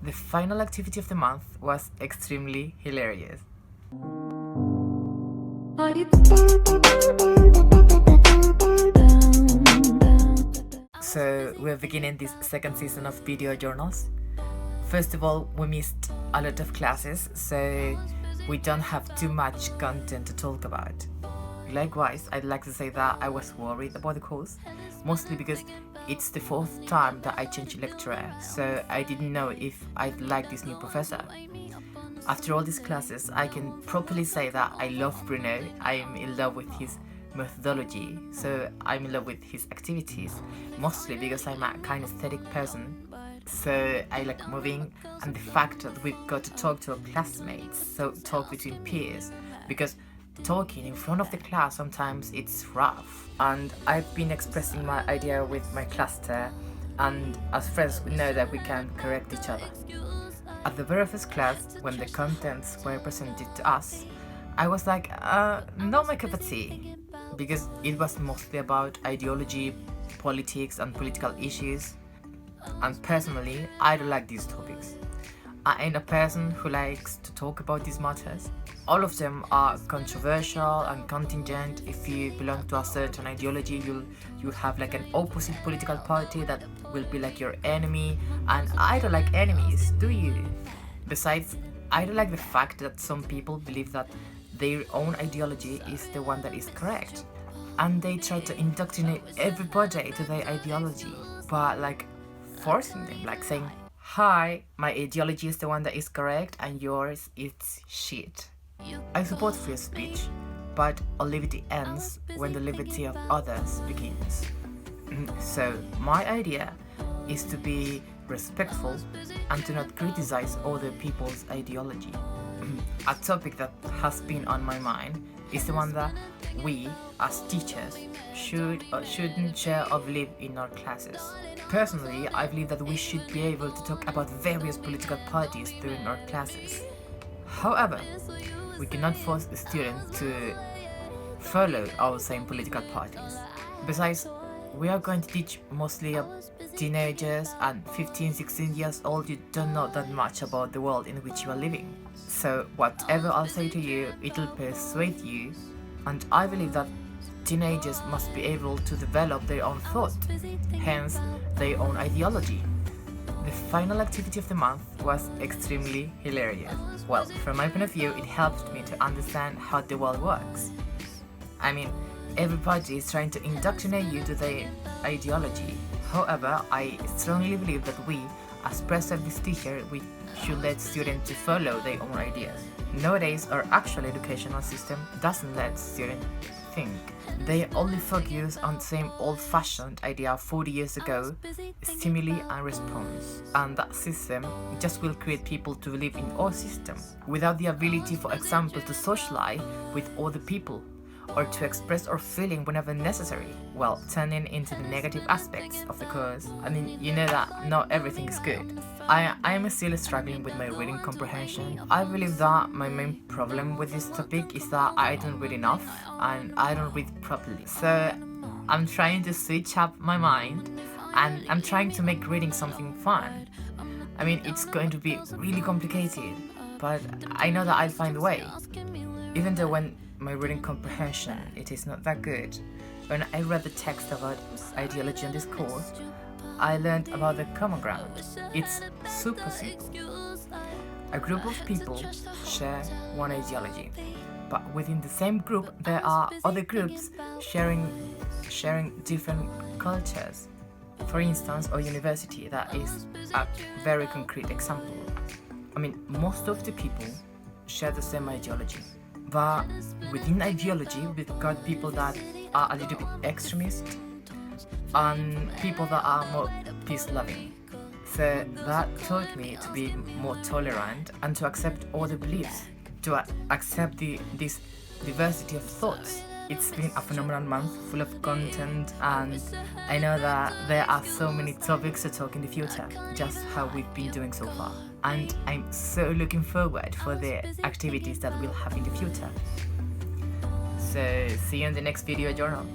The final activity of the month was extremely hilarious. So we're beginning this second season of video journals. First of all, we missed a lot of classes, so we don't have too much content to talk about. Likewise, I'd like to say that I was worried about the course, mostly because it's the fourth time that I changed lecturer, so I didn't know if I'd like this new professor. After all these classes, I can properly say that I love Bruno. I'm in love with his methodology, so I'm in love with his activities, mostly because I'm a kinesthetic person. So I like moving, and the fact that we've got to talk to our classmates, so talk between peers, because talking in front of the class sometimes it's rough. And I've been expressing my idea with my cluster, and as friends we know that we can correct each other. At the very first class, when the contents were presented to us, I was like, not my cup of tea, because it was mostly about ideology, politics and political issues, and personally I don't like these topics. I ain't a person who likes to talk about these matters. All of them are controversial and contingent. If you belong to a certain ideology, you'll have like an opposite political party that will be like your enemy, and I don't like enemies, do you? Besides, I don't like the fact that some people believe that their own ideology is the one that is correct, and they try to indoctrinate everybody to their ideology, but like forcing them, like saying, hi, my ideology is the one that is correct and yours is shit. I support free speech, but all liberty ends when the liberty of others begins. So my idea is to be respectful and to not criticize other people's ideology. A topic that has been on my mind is the one that we as teachers should or shouldn't share or believe in our classes. Personally, I believe that we should be able to talk about various political parties during our classes. However, we cannot force the students to follow our same political parties. Besides, we are going to teach mostly teenagers and 15-16 years old. You don't know that much about the world in which you are living. So whatever I'll say to you, it'll persuade you, and I believe that teenagers must be able to develop their own thought, hence their own ideology. The final activity of the month was extremely hilarious. Well, from my point of view, it helped me to understand how the world works. I mean, everybody is trying to indoctrinate you to their ideology. However, I strongly believe that we, as pre-service teachers, we should let students to follow their own ideas. Nowadays, our actual educational system doesn't let students think. They only focus on the same old-fashioned idea 40 years ago, stimuli and response. And that system just will create people to believe in our system, without the ability, for example, to socialize with other people, or to express our feeling whenever necessary, while turning into the negative aspects of the course. I mean, you know that not everything is good. I am still struggling with my reading comprehension. I believe that my main problem with this topic is that I don't read enough and I don't read properly. So I'm trying to switch up my mind, and I'm trying to make reading something fun. I mean, it's going to be really complicated, but I know that I'll find a way. Even though when my reading comprehension, it is not that good. When I read the text about ideology in this course, I learned about the common ground. It's super simple. A group of people share one ideology, but within the same group there are other groups sharing different cultures. For instance, our university, that is a very concrete example. I mean, most of the people share the same ideology. But within ideology, we've got people that are a little bit extremist and people that are more peace-loving. So that taught me to be more tolerant and to accept all the beliefs, to accept this diversity of thoughts. It's been a phenomenal month full of content, and I know that there are so many topics to talk in the future, just how we've been doing so far. And I'm so looking forward for the activities that we'll have in the future. So see you in the next video journal.